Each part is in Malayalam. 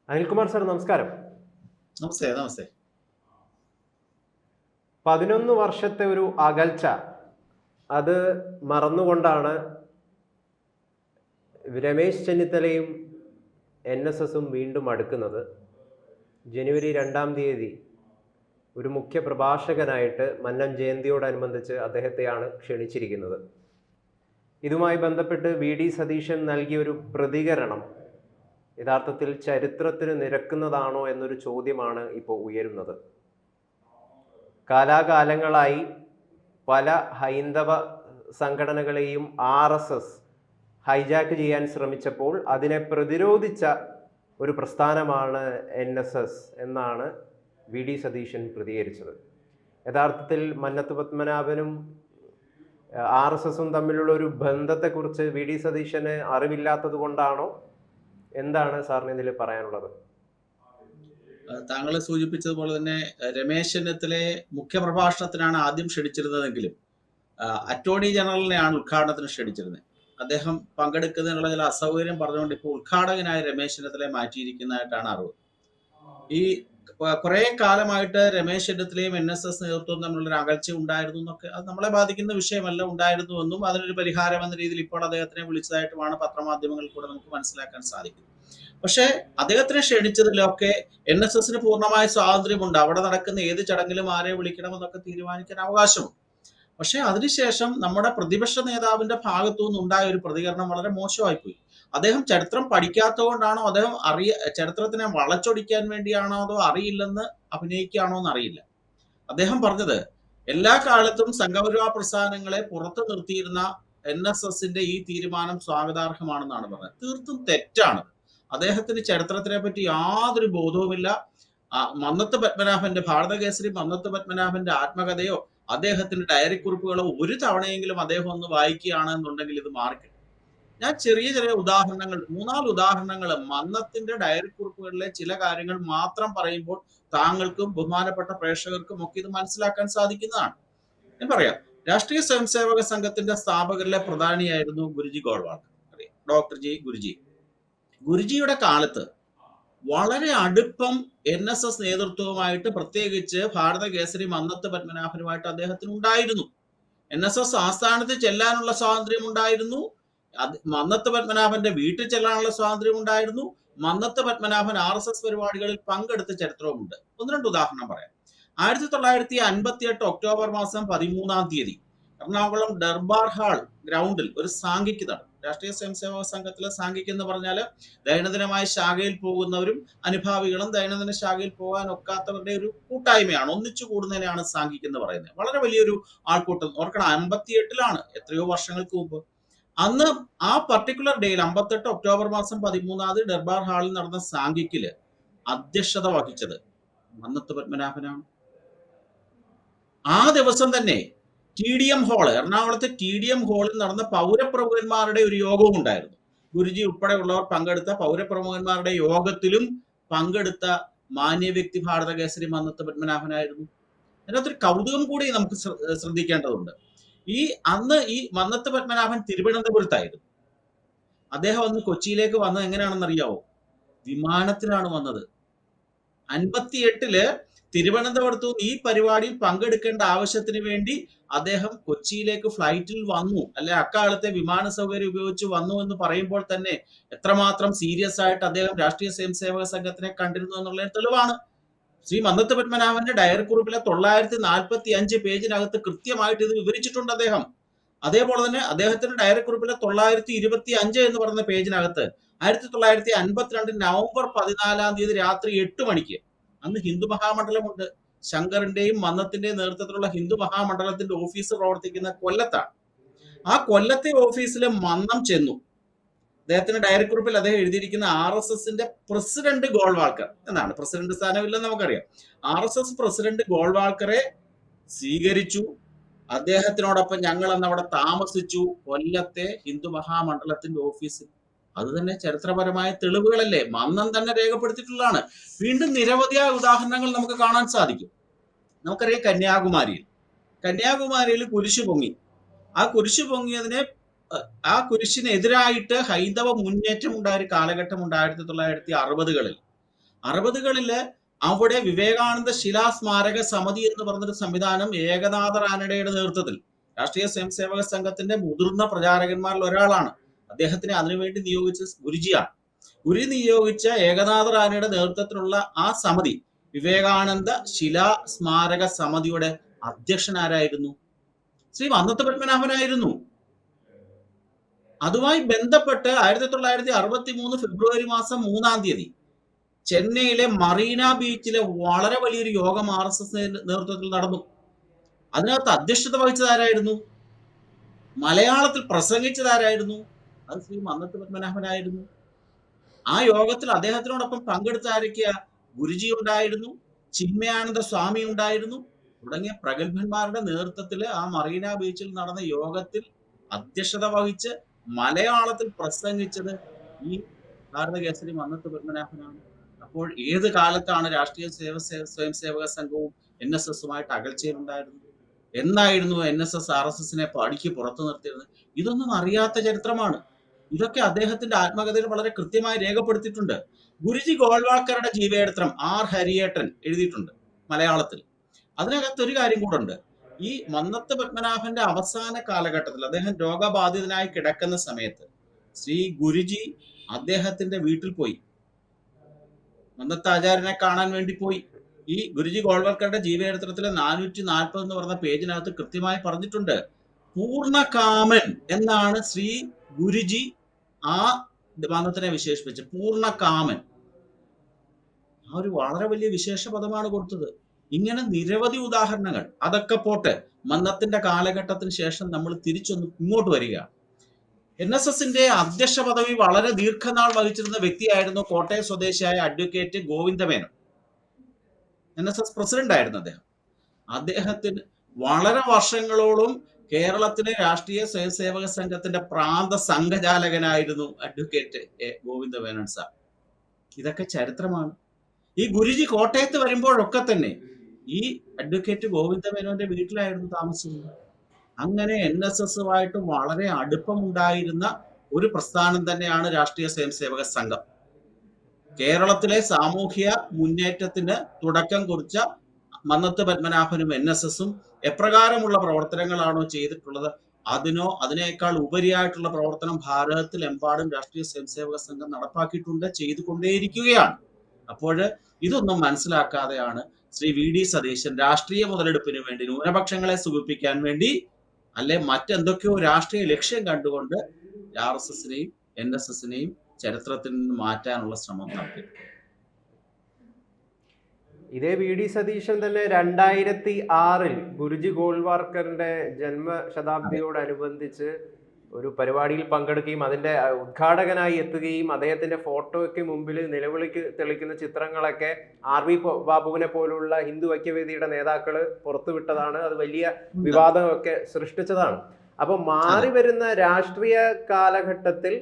അനിൽകുമാർ സാർ നമസ്കാരം. നമസ്തേ. നമസ്തേ. 11 വർഷത്തെ ഒരു അകൽച്ച അത് മറന്നുകൊണ്ടാണ് രമേശ് ചെന്നിത്തലയും NSSും വീണ്ടും അടുക്കുന്നത്. ജനുവരി 2-ാം തീയതി ഒരു മുഖ്യ പ്രഭാഷകനായിട്ട് മന്നം ജയന്തിയോടനുബന്ധിച്ച് അദ്ദേഹത്തെയാണ് ക്ഷണിച്ചിരിക്കുന്നത്. ഇതുമായി ബന്ധപ്പെട്ട് VD സതീശൻ നൽകിയൊരു പ്രതികരണം യഥാർത്ഥത്തിൽ ചരിത്രത്തിന് നിരക്കുന്നതാണോ എന്നൊരു ചോദ്യമാണ് ഇപ്പോൾ ഉയരുന്നത്. കാലാകാലങ്ങളായി പല ഹൈന്ദവ സംഘടനകളെയും RSS ഹൈജാക്ക് ചെയ്യാൻ ശ്രമിച്ചപ്പോൾ അതിനെ പ്രതിരോധിച്ച ഒരു പ്രസ്ഥാനമാണ് NSS എന്നാണ് VD സതീശൻ പ്രതികരിച്ചത്. യഥാർത്ഥത്തിൽ മന്നത്ത് പത്മനാഭനും RSSും തമ്മിലുള്ള ഒരു ബന്ധത്തെക്കുറിച്ച് VD സതീശന് അറിവില്ലാത്തത് കൊണ്ടാണോ? എന്താണ് സാറിന് ഇതിൽ പറയാനുള്ളത്? താങ്കൾ സൂചിപ്പിച്ചതുപോലെ തന്നെ രമേശ് ചെന്നിത്തലയെ മുഖ്യപ്രഭാഷണത്തിനാണ് ആദ്യം ക്ഷണിച്ചിരുന്നതെങ്കിലും അറ്റോർണി ജനറലിനെയാണ് ഉദ്ഘാടനത്തിന് ക്ഷണിച്ചിരുന്നത്. അദ്ദേഹം പങ്കെടുക്കുന്നതിനുള്ള ചില അസൗകര്യം പറഞ്ഞുകൊണ്ട് ഇപ്പോൾ ഉദ്ഘാടകനായി രമേശ് ചെന്നിത്തലയെ മാറ്റിയിരിക്കുന്നതായിട്ടാണ് അറിവ്. ഈ കുറെ കാലമായിട്ട് രമേശ് ചെന്നിത്തലയും NSS നേതൃത്വവും തമ്മിലുള്ള അകൽച്ച ഉണ്ടായിരുന്നു എന്നൊക്കെ, അത് നമ്മളെ ബാധിക്കുന്ന വിഷയമല്ല, ഉണ്ടായിരുന്നുവെന്നും അതിനൊരു പരിഹാരം എന്ന രീതിയിൽ ഇപ്പോൾ അദ്ദേഹത്തിനെ വിളിച്ചതായിട്ടുമാണ് പത്രമാധ്യമങ്ങളിൽ കൂടെ നമുക്ക് മനസ്സിലാക്കാൻ സാധിക്കും. പക്ഷേ അദ്ദേഹത്തിനെ ക്ഷണിച്ചതിലൊക്കെ NSSന് പൂർണ്ണമായ സ്വാതന്ത്ര്യമുണ്ട്. അവിടെ നടക്കുന്ന ഏത് ചടങ്ങിലും ആരെ വിളിക്കണമെന്നൊക്കെ തീരുമാനിക്കാൻ അവകാശമുണ്ട്. പക്ഷെ അതിനുശേഷം നമ്മുടെ പ്രതിപക്ഷ നേതാവിന്റെ ഭാഗത്തു നിന്നുണ്ടായ ഒരു പ്രതികരണം വളരെ മോശമായിപ്പോയി. അദ്ദേഹം ചരിത്രം പഠിക്കാത്തതുകൊണ്ടാണോ, അദ്ദേഹം ചരിത്രത്തിനെ വളച്ചൊടിക്കാൻ വേണ്ടിയാണോ, അതോ അറിയില്ലെന്ന് അഭിനയിക്കുകയാണോ എന്നറിയില്ല. അദ്ദേഹം പറഞ്ഞത് എല്ലാ കാലത്തും സംഘപരിവാർ പ്രസ്ഥാനങ്ങളെ പുറത്തു നിർത്തിയിരുന്ന NSSന്റെ ഈ തീരുമാനം സ്വാഗതാർഹമാണെന്നാണ് പറഞ്ഞത്. തീർത്തും തെറ്റാണ്. അദ്ദേഹത്തിന് ചരിത്രത്തിനെ പറ്റി യാതൊരു ബോധവുമില്ല. മന്നത്ത് പത്മനാഭന്റെ ഭാരതകേസരി മന്നത്ത് പത്മനാഭന്റെ ആത്മകഥയോ അദ്ദേഹത്തിന്റെ ഡയറി കുറിപ്പുകളോ ഒരു തവണയെങ്കിലും അദ്ദേഹം ഒന്ന് വായിക്കുകയാണെന്നുണ്ടെങ്കിൽ ഇത് മാറിക്കിട്ടും. ഞാൻ ചെറിയ ചെറിയ ഉദാഹരണങ്ങൾ, 3-4 ഉദാഹരണങ്ങൾ മന്നത്തിന്റെ ഡയറി കുറിപ്പുകളിലെ ചില കാര്യങ്ങൾ മാത്രം പറയുമ്പോൾ താങ്കൾക്കും ബഹുമാനപ്പെട്ട പ്രേക്ഷകർക്കും ഒക്കെ ഇത് മനസ്സിലാക്കാൻ സാധിക്കുന്നതാണ്. ഞാൻ പറയാം, രാഷ്ട്രീയ സ്വയംസേവക സംഘത്തിന്റെ സ്ഥാപകരിലെ പ്രധാനിയായിരുന്നു ഗുരുജി ഗോൾവാൾക്കർ, ഡോക്ടർ ജി ഗുരുജി. ഗുരുജിയുടെ കാലത്ത് വളരെ അടുപ്പം NSS നേതൃത്വവുമായിട്ട്, പ്രത്യേകിച്ച് ഭാരതകേസരി മന്നത്ത് പത്മനാഭനുമായിട്ട് അദ്ദേഹത്തിന് ഉണ്ടായിരുന്നു. NSS ആസ്ഥാനത്ത് ചെല്ലാനുള്ള സ്വാതന്ത്ര്യം ഉണ്ടായിരുന്നു. മന്നത്ത് പത്മനാഭന്റെ വീട്ടിൽ ചെല്ലാനുള്ള സ്വാതന്ത്ര്യം ഉണ്ടായിരുന്നു. മന്നത്ത് പത്മനാഭൻ RSS പരിപാടികളിൽ പങ്കെടുത്ത ചരിത്രവുമുണ്ട്. 1-2 ഉദാഹരണം പറയാം. 1958 ഒക്ടോബർ മാസം 13-ാം തീയതി എറണാകുളം ദർബാർ ഹാൾ ഗ്രൗണ്ടിൽ ഒരു സാംഘിക് നടന്നു. രാഷ്ട്രീയ സ്വയംസേവക സംഘത്തിലെ സാംഘിക് എന്ന് പറഞ്ഞാൽ ദൈനംദിനമായ ശാഖയിൽ പോകുന്നവരും അനുഭാവികളും ദൈനംദിന ശാഖയിൽ പോകാൻ ഒക്കാത്തവരുടെ ഒരു കൂട്ടായ്മയാണ്, ഒന്നിച്ചു കൂടുന്നതിനാണ് സാംഘിക് എന്ന് പറയുന്നത്. വളരെ വലിയൊരു ആൾക്കൂട്ടം. ഓർക്കണം, 58-ലാണ്, എത്രയോ വർഷങ്ങൾക്ക് മുമ്പ്. അന്ന് ആ പർട്ടിക്കുലർ ഡേയിൽ 58 ഒക്ടോബർ മാസം 13-ാം തീയതി ദർബാർ ഹാളിൽ നടന്ന സാംഘിക്കില് അധ്യക്ഷത വഹിച്ചത് മന്നത്ത് പത്മനാഭനാണ്. ആ ദിവസം തന്നെ TDM ഹാള്, എറണാകുളത്തെ TDM ഹാളിൽ നടന്ന പൗരപ്രമുഖന്മാരുടെ ഒരു യോഗവും ഉണ്ടായിരുന്നു. ഗുരുജി ഉൾപ്പെടെയുള്ളവർ പങ്കെടുത്ത പൗരപ്രമുഖന്മാരുടെ യോഗത്തിലും പങ്കെടുത്ത മാന്യ വ്യക്തി ഭാരതകേസരി മന്നത്ത് പത്മനാഭനായിരുന്നു. അതിനകത്തൊരു കൗതുകം കൂടി നമുക്ക് ശ്രദ്ധിക്കേണ്ടതുണ്ട്. അന്ന് ഈ മന്നത്ത് പത്മനാഭൻ തിരുവനന്തപുരത്തായിരുന്നു. അദ്ദേഹം അന്ന് കൊച്ചിയിലേക്ക് വന്നത് എങ്ങനെയാണെന്നറിയാവോ? വിമാനത്തിലാണ് വന്നത്. 58-ല് തിരുവനന്തപുരത്ത് ഈ പരിപാടിയിൽ പങ്കെടുക്കേണ്ട ആവശ്യത്തിന് വേണ്ടി അദ്ദേഹം കൊച്ചിയിലേക്ക് ഫ്ലൈറ്റിൽ വന്നു, അല്ലെ അക്കാലത്തെ വിമാന സൗകര്യം ഉപയോഗിച്ച് വന്നു എന്ന് പറയുമ്പോൾ തന്നെ എത്രമാത്രം സീരിയസ് ആയിട്ട് അദ്ദേഹം രാഷ്ട്രീയ സ്വയംസേവക സംഘത്തിനെ കണ്ടിരുന്നു എന്നുള്ളതിന് തെളിവാണ്. ശ്രീ മന്നത്ത് പത്മനാഭന്റെ ഡയറി കുറിപ്പിലെ 945 പേജിനകത്ത് കൃത്യമായിട്ട് ഇത് വിവരിച്ചിട്ടുണ്ട് അദ്ദേഹം. അതേപോലെ തന്നെ അദ്ദേഹത്തിന്റെ ഡയറി കുറിപ്പിലെ 925 എന്ന് പറയുന്ന പേജിനകത്ത് 1952 നവംബർ 14-ാം തീയതി രാത്രി 8 മണിക്ക്, അന്ന് ഹിന്ദു മഹാമണ്ഡലമുണ്ട്, ശങ്കറിന്റെയും മന്നത്തിന്റെയും നേതൃത്വത്തിലുള്ള ഹിന്ദു മഹാമണ്ഡലത്തിന്റെ ഓഫീസ് പ്രവർത്തിക്കുന്ന കൊല്ലത്താണ്. ആ കൊല്ലത്തെ ഓഫീസിൽ മന്നം ചെന്നു. അദ്ദേഹത്തിന്റെ ഡയറി കുറിപ്പിൽ അദ്ദേഹം എഴുതിയിരിക്കുന്ന RSSന്റെ പ്രസിഡന്റ് ഗോൾവാൾക്കർ എന്നാണ്. പ്രസിഡന്റ് സ്ഥാനമില്ലെന്ന് നമുക്കറിയാം. RSS പ്രസിഡന്റ് ഗോൾവാൾക്കറെ സ്വീകരിച്ചു. അദ്ദേഹത്തിനോടൊപ്പം ഞങ്ങൾ അന്ന് അവിടെ താമസിച്ചു, കൊല്ലത്തെ ഹിന്ദു മഹാമണ്ഡലത്തിന്റെ ഓഫീസിൽ. അത് തന്നെ ചരിത്രപരമായ തെളിവുകളല്ലേ, മന്നം തന്നെ രേഖപ്പെടുത്തിയിട്ടുള്ളതാണ്. വീണ്ടും നിരവധിയായ ഉദാഹരണങ്ങൾ നമുക്ക് കാണാൻ സാധിക്കും. നമുക്കറിയാം, കന്യാകുമാരിയിൽ കുരിശു പൊങ്ങി. ആ കുരിശു പൊങ്ങിയതിനെ, ആ കുരിശിനെതിരായിട്ട് ഹൈന്ദവ മുന്നേറ്റം ഉണ്ടായ ഒരു കാലഘട്ടം ഉണ്ട് 1960-കളിൽ. 60കളില് അവിടെ വിവേകാനന്ദ ശിലാസ്മാരക സമിതി എന്ന് പറഞ്ഞൊരു സംവിധാനം ഏകനാഥ റാനഡയുടെ നേതൃത്വത്തിൽ, രാഷ്ട്രീയ സ്വയംസേവക സംഘത്തിന്റെ മുതിർന്ന പ്രചാരകന്മാരിൽ ഒരാളാണ്, അദ്ദേഹത്തിനെ അതിനുവേണ്ടി നിയോഗിച്ച ഗുരുജിയാണ്. ഗുരു നിയോഗിച്ച ഏകനാഥ റാനയുടെ നേതൃത്വത്തിലുള്ള ആ സമിതി, വിവേകാനന്ദ ശിലാ സ്മാരക സമിതിയുടെ അധ്യക്ഷനാരായിരുന്നു? ശ്രീ മന്നത്ത് പത്മനാഭനായിരുന്നു. അതുമായി ബന്ധപ്പെട്ട് 1963 ഫെബ്രുവരി മാസം 3 ചെന്നൈയിലെ മറീന ബീച്ചിലെ വളരെ വലിയൊരു യോഗം RSS നേതൃത്വത്തിൽ നടന്നു. അതിനകത്ത് അധ്യക്ഷത വഹിച്ചതാരായിരുന്നു? മലയാളത്തിൽ പ്രസംഗിച്ചതാരായിരുന്നു? അത് ശ്രീ മന്നത്ത് പത്മനാഭനായിരുന്നു. ആ യോഗത്തിൽ അദ്ദേഹത്തിനോടൊപ്പം പങ്കെടുത്ത ആരൊക്കെയാ? ഗുരുജി ഉണ്ടായിരുന്നു, ചിന്മയാനന്ദ സ്വാമി ഉണ്ടായിരുന്നു, തുടങ്ങിയ പ്രഗത്ഭന്മാരുടെ നേതൃത്വത്തിൽ ആ മറീന ബീച്ചിൽ നടന്ന യോഗത്തിൽ അധ്യക്ഷത വഹിച്ച് മലയാളത്തിൽ പ്രസംഗിച്ചത് ഈ ഭാരതകേസരി മന്നത്ത് പത്മനാഭനാണ്. അപ്പോൾ ഏത് കാലത്താണ് രാഷ്ട്രീയ സ്വയംസേവക സംഘവും NSSുമായിട്ട് അകൽച്ചയിലുണ്ടായിരുന്നത്? എന്നായിരുന്നു NSS RSSനെ പടിക്ക് പുറത്തു നിർത്തിയത്? ഇതൊന്നും അറിയാത്ത ചരിത്രമാണ്. ഇതൊക്കെ അദ്ദേഹത്തിന്റെ ആത്മകഥയിൽ വളരെ കൃത്യമായി രേഖപ്പെടുത്തിയിട്ടുണ്ട്. ഗുരുജി ഗോൾവാൾക്കറുടെ ജീവചരിത്രം R ഹരിയേട്ടൻ എഴുതിയിട്ടുണ്ട് മലയാളത്തിൽ. അതിനകത്ത് ഒരു കാര്യം കൂടെ ഉണ്ട്. ഈ മന്നത്ത് പത്മനാഭന്റെ അവസാന കാലഘട്ടത്തിൽ അദ്ദേഹം രോഗബാധിതനായി കിടക്കുന്ന സമയത്ത് ശ്രീ ഗുരുജി അദ്ദേഹത്തിന്റെ വീട്ടിൽ പോയി, മന്നത്ത് ആചാര്യനെ കാണാൻ വേണ്ടി പോയി. ഈ ഗുരുജി ഗോൾവൽക്കറുടെ ജീവചരിത്രത്തിലെ 440 എന്ന് പറഞ്ഞ പേജിനകത്ത് കൃത്യമായി പറഞ്ഞിട്ടുണ്ട്. പൂർണ്ണകാമൻ എന്നാണ് ശ്രീ ഗുരുജി ആ മന്നത്തിനെ വിശേഷിപ്പിച്ചത്. പൂർണ്ണകാമൻ, ആ ഒരു വളരെ വലിയ വിശേഷ പദമാണ് കൊടുത്തത്. ഇങ്ങനെ നിരവധി ഉദാഹരണങ്ങൾ. അതൊക്കെ പോട്ടെ, മന്നത്തിന്റെ കാലഘട്ടത്തിന് ശേഷം നമ്മൾ തിരിച്ചൊന്ന് ഇങ്ങോട്ട് വരിക. NSSന്റെ അധ്യക്ഷ പദവി വളരെ ദീർഘനാൾ വഹിച്ചിരുന്ന വ്യക്തിയായിരുന്നു കോട്ടയം സ്വദേശിയായ അഡ്വക്കേറ്റ് ഗോവിന്ദമേനോൻ. NSS പ്രസിഡന്റ് ആയിരുന്നു അദ്ദേഹം. അദ്ദേഹത്തിന് വളരെ വർഷങ്ങളോളം കേരളത്തിലെ രാഷ്ട്രീയ സ്വയംസേവക സംഘത്തിന്റെ പ്രാന്ത സംഘചാലകനായിരുന്നു അഡ്വക്കേറ്റ് ഗോവിന്ദമേനോൻ സാർ. ഇതൊക്കെ ചരിത്രമാണ്. ഈ ഗുരുജി കോട്ടയത്ത് വരുമ്പോഴൊക്കെ തന്നെ ഈ അഡ്വക്കേറ്റ് ഗോവിന്ദമേനോന്റെ വീട്ടിലായിരുന്നു താമസിക്കുന്നത്. അങ്ങനെ NSSുമായിട്ട് വളരെ അടുപ്പമുണ്ടായിരുന്ന ഒരു പ്രസ്ഥാനം തന്നെയാണ് രാഷ്ട്രീയ സ്വയംസേവക സംഘം. കേരളത്തിലെ സാമൂഹ്യ മുന്നേറ്റത്തിന് തുടക്കം കുറിച്ച മന്നത്ത് പത്മനാഭനും NSSും എപ്രകാരമുള്ള പ്രവർത്തനങ്ങളാണോ ചെയ്തിട്ടുള്ളത്, അതിനേക്കാൾ ഉപരിയായിട്ടുള്ള പ്രവർത്തനം ഭാരതത്തിലെമ്പാടും രാഷ്ട്രീയ സ്വയംസേവക സംഘം നടപ്പാക്കിയിട്ടുണ്ട്, ചെയ്തുകൊണ്ടേയിരിക്കുകയാണ്. അപ്പോൾ ഇതൊന്നും മനസ്സിലാക്കാതെയാണ് ശ്രീ VD സതീശൻ രാഷ്ട്രീയ മുതലെടുപ്പിന് വേണ്ടി, ന്യൂനപക്ഷങ്ങളെ സുഖിപ്പിക്കാൻ വേണ്ടി, അല്ലെ മറ്റെന്തൊക്കെയോ രാഷ്ട്രീയ ലക്ഷ്യം കണ്ടുകൊണ്ട് RSSനെയും NSSനെയും ചരിത്രത്തിൽ നിന്ന് മാറ്റാനുള്ള ശ്രമം നടത്തി. ഇതേ VD സതീശൻ തന്നെ 2006 ഗുരുജി ഗോൾവാർക്കറിന്റെ ജന്മശതാബ്ദിയോടനുബന്ധിച്ച് ഒരു പരിപാടിയിൽ പങ്കെടുക്കുകയും അതിന്റെ ഉദ്ഘാടകനായി എത്തുകയും അദ്ദേഹത്തിന്റെ ഫോട്ടോയ്ക്ക് മുമ്പിൽ നിലവിളിക്ക് തെളിക്കുന്ന ചിത്രങ്ങളൊക്കെ RV ബാബുവിനെ പോലുള്ള ഹിന്ദു ഐക്യവേദിയുടെ നേതാക്കൾ പുറത്തുവിട്ടതാണ്. അത് വലിയ വിവാദമൊക്കെ സൃഷ്ടിച്ചതാണ്. അപ്പൊ മാറി വരുന്ന രാഷ്ട്രീയ കാലഘട്ടത്തിൽ,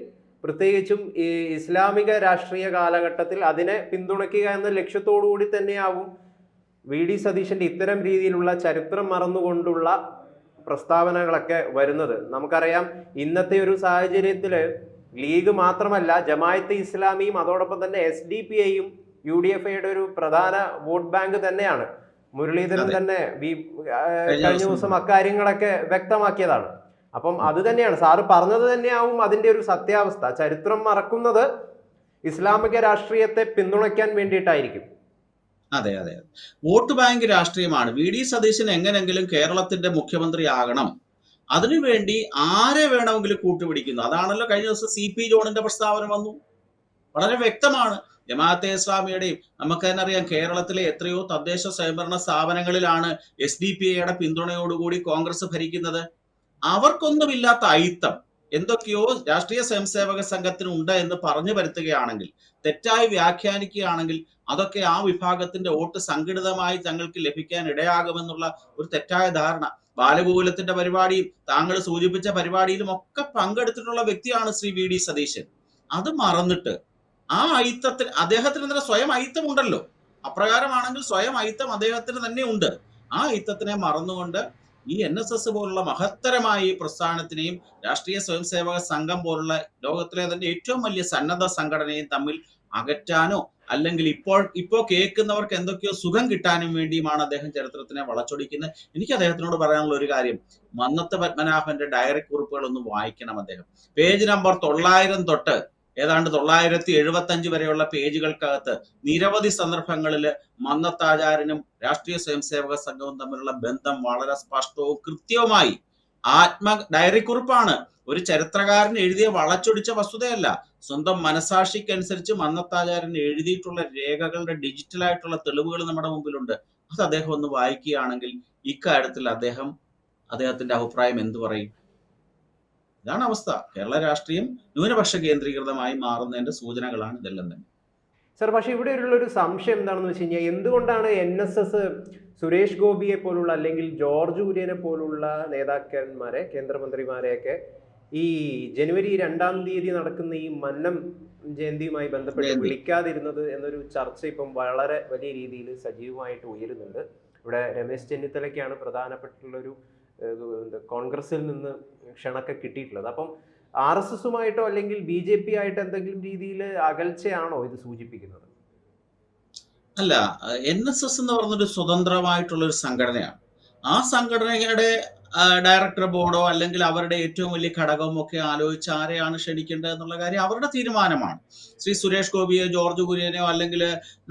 പ്രത്യേകിച്ചും ഈ ഇസ്ലാമിക രാഷ്ട്രീയ കാലഘട്ടത്തിൽ അതിനെ പിന്തുണയ്ക്കുക എന്ന ലക്ഷ്യത്തോടു കൂടി തന്നെയാവും VD സതീശന്റെ ഇത്തരം രീതിയിലുള്ള ചരിത്രം മറന്നുകൊണ്ടുള്ള പ്രസ്താവനകളൊക്കെ വരുന്നത്. നമുക്കറിയാം, ഇന്നത്തെ ഒരു സാഹചര്യത്തിൽ ലീഗ് മാത്രമല്ല, ജമാഅത്തെ ഇസ്ലാമിയും അതോടൊപ്പം തന്നെ SDPIയും UDFയുടെ ഒരു പ്രധാന വോട്ട് ബാങ്ക് തന്നെയാണ്. മുരളീധരൻ തന്നെ കഴിഞ്ഞ ദിവസം അക്കാര്യങ്ങളൊക്കെ വ്യക്തമാക്കിയതാണ്. അപ്പം അത് തന്നെയാണ് സാറ് പറഞ്ഞത് തന്നെയാവും അതിന്റെ ഒരു സത്യാവസ്ഥ. ചരിത്രം മറക്കുന്നത് ഇസ്ലാമിക രാഷ്ട്രീയത്തെ പിന്തുണയ്ക്കാൻ വേണ്ടിയിട്ടായിരിക്കും. അതെ അതെ, വോട്ട് ബാങ്ക് രാഷ്ട്രീയമാണ്. VD സതീശൻ എങ്ങനെങ്കിലും കേരളത്തിന്റെ മുഖ്യമന്ത്രി ആകണം, അതിനുവേണ്ടി ആരെ വേണമെങ്കിലും കൂട്ടുപിടിക്കുന്നു. അതാണല്ലോ കഴിഞ്ഞ ദിവസം CP ജോണിന്റെ പ്രസ്താവന വന്നു, വളരെ വ്യക്തമാണ്. ജമാഅത്തെ ഇസ്ലാമിയുടെയും, നമുക്ക് തന്നെ അറിയാം, കേരളത്തിലെ എത്രയോ തദ്ദേശ സ്വയംഭരണ സ്ഥാപനങ്ങളിലാണ് SDPIയുടെ പിന്തുണയോടുകൂടി കോൺഗ്രസ് ഭരിക്കുന്നത്. അവർക്കൊന്നുമില്ലാത്ത അയിത്തം എന്തൊക്കെയോ രാഷ്ട്രീയ സ്വയംസേവക സംഘത്തിന് ഉണ്ട് എന്ന് പറഞ്ഞു വരുത്തുകയാണെങ്കിൽ, തെറ്റായി വ്യാഖ്യാനിക്കുകയാണെങ്കിൽ, അതൊക്കെ ആ വിഭാഗത്തിന്റെ വോട്ട് സംഘടിതമായി തങ്ങൾക്ക് ലഭിക്കാൻ ഇടയാകുമെന്നുള്ള ഒരു തെറ്റായ ധാരണ. ബാലഗോകുലത്തിന്റെ പരിപാടിയും താങ്കൾ സൂചിപ്പിച്ച പരിപാടിയിലും ഒക്കെ പങ്കെടുത്തിട്ടുള്ള വ്യക്തിയാണ് ശ്രീ VD സതീശൻ. അത് മറന്നിട്ട് ആ അയിത്തത്തിന്, അദ്ദേഹത്തിന് തന്നെ സ്വയം അയിത്തം ഉണ്ടല്ലോ, അപ്രകാരമാണെങ്കിൽ സ്വയം അയിത്തം അദ്ദേഹത്തിന് തന്നെ ഉണ്ട്. ആ അയിത്തത്തിനെ മറന്നുകൊണ്ട് ഈ NSS പോലുള്ള മഹത്തരമായ ഈ പ്രസ്ഥാനത്തിനെയും രാഷ്ട്രീയ സ്വയംസേവക സംഘം പോലുള്ള ലോകത്തിലെ തന്നെ ഏറ്റവും വലിയ സന്നദ്ധ സംഘടനയും തമ്മിൽ അകറ്റാനോ അല്ലെങ്കിൽ ഇപ്പോൾ കേൾക്കുന്നവർക്ക് എന്തൊക്കെയോ സുഖം കിട്ടാനും വേണ്ടിയുമാണ് അദ്ദേഹം ചരിത്രത്തിനെ വളച്ചൊടിക്കുന്നത്. എനിക്ക് അദ്ദേഹത്തിനോട് പറയാനുള്ള ഒരു കാര്യം, മന്നത്ത് പത്മനാഭന്റെ ഡയറി കുറിപ്പുകൾ ഒന്ന് വായിക്കണം. അദ്ദേഹം പേജ് നമ്പർ 900 തൊട്ട് ഏതാണ്ട് 975 വരെയുള്ള പേജുകൾക്കകത്ത് നിരവധി സന്ദർഭങ്ങളിൽ മന്നത്താചാര്യനും രാഷ്ട്രീയ സ്വയംസേവക സംഘവും തമ്മിലുള്ള ബന്ധം വളരെ സ്പഷ്ടവും കൃത്യവുമായി ഡയറി കുറിപ്പാണ്. ഒരു ചരിത്രകാരൻ എഴുതിയ വളച്ചൊടിച്ച വസ്തുതയല്ല. സ്വന്തം മനസാക്ഷിക്കനുസരിച്ച് മന്നത്താചാര്യൻ എഴുതിയിട്ടുള്ള രേഖകളുടെ ഡിജിറ്റലായിട്ടുള്ള തെളിവുകൾ നമ്മുടെ മുമ്പിലുണ്ട്. അത് അദ്ദേഹം ഒന്ന് വായിക്കുകയാണെങ്കിൽ ഇക്കാര്യത്തിൽ അദ്ദേഹത്തിന്റെ അഭിപ്രായം എന്തു പറയും? ഇതാണ് അവസ്ഥ. കേരള രാഷ്ട്രീയം ന്യൂനപക്ഷ കേന്ദ്രീകൃതമായി മാറുന്നതിന്റെ സൂചനകളാണ് ഇതെല്ലാം തന്നെ. സർ, പക്ഷെ ഇവിടെ ഒരു സംശയം എന്താണെന്ന് വെച്ച് കഴിഞ്ഞാൽ, എന്തുകൊണ്ടാണ് NSS സുരേഷ് ഗോപിയെ പോലുള്ള അല്ലെങ്കിൽ ജോർജ് കുര്യനെ പോലുള്ള നേതാക്കന്മാരെ, കേന്ദ്രമന്ത്രിമാരെയൊക്കെ ഈ ജനുവരി 2-ാം തീയതി നടക്കുന്ന ഈ മന്നം ജയന്തിയുമായി ബന്ധപ്പെട്ട് വിളിക്കാതിരുന്നത് എന്നൊരു ചർച്ച ഇപ്പം വളരെ വലിയ രീതിയിൽ സജീവമായിട്ട് ഉയരുന്നുണ്ട്. ഇവിടെ രമേശ് ചെന്നിത്തലയ്ക്കാണ് പ്രധാനപ്പെട്ടുള്ളൊരു കോൺഗ്രസിൽ നിന്ന് ക്ഷണൊക്കെ കിട്ടിയിട്ടുള്ളത്. അപ്പം RSSുമായിട്ടോ അല്ലെങ്കിൽ BJP ആയിട്ടോ എന്തെങ്കിലും രീതിയിൽ അകൽച്ചയാണോ ഇത് സൂചിപ്പിക്കുന്നത്? അല്ല, NSS എന്ന് പറഞ്ഞൊരു സ്വതന്ത്രമായിട്ടുള്ള ഒരു സംഘടനയാണ്. ആ സംഘടനയുടെ ഡയറക്ടർ ബോർഡോ അല്ലെങ്കിൽ അവരുടെ ഏറ്റവും വലിയ ഘടകമോ ഒക്കെ ആലോചിച്ച് ആരെയാണ് ക്ഷണിക്കേണ്ടത് എന്നുള്ള കാര്യം അവരുടെ തീരുമാനമാണ്. ശ്രീ സുരേഷ് ഗോപിയോ ജോർജ് കുര്യനെയോ അല്ലെങ്കിൽ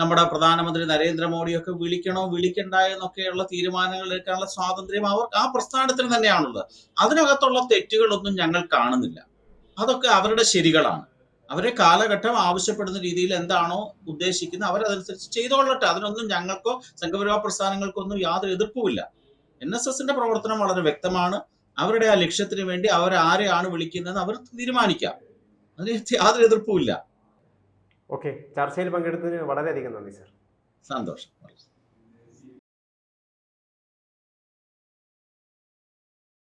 നമ്മുടെ പ്രധാനമന്ത്രി നരേന്ദ്രമോദിയോ ഒക്കെ വിളിക്കണോ വിളിക്കണ്ട എന്നൊക്കെയുള്ള തീരുമാനങ്ങൾ എടുക്കാനുള്ള സ്വാതന്ത്ര്യം ആ പ്രസ്ഥാനത്തിന് തന്നെയാണുള്ളത്. അതിനകത്തുള്ള തെറ്റുകളൊന്നും ഞങ്ങൾ കാണുന്നില്ല. അതൊക്കെ അവരുടെ ശരികളാണ്. അവരെ കാലഘട്ടം ആവശ്യപ്പെടുന്ന രീതിയിൽ എന്താണോ ഉദ്ദേശിക്കുന്നത് അവരതനുസരിച്ച് ചെയ്തോളട്ടെ. അതിനൊന്നും ഞങ്ങൾക്കോ സംഘപരിവാർ പ്രസ്ഥാനങ്ങൾക്കോ ഒന്നും യാതൊരു എതിർപ്പുമില്ല. NSSന്റെ പ്രവർത്തനം വളരെ വ്യക്തമാണ്. അവരുടെ ആ ലക്ഷ്യത്തിന് വേണ്ടി ആരെയാണ് വിളിക്കുന്നത് അവർ തീരുമാനിക്കാം. അതിന് യാതൊരു എതിർപ്പുമില്ല. ഓക്കെ, ചർച്ചയിൽ പങ്കെടുത്തതിന് വളരെയധികം നന്ദി സർ. സന്തോഷം.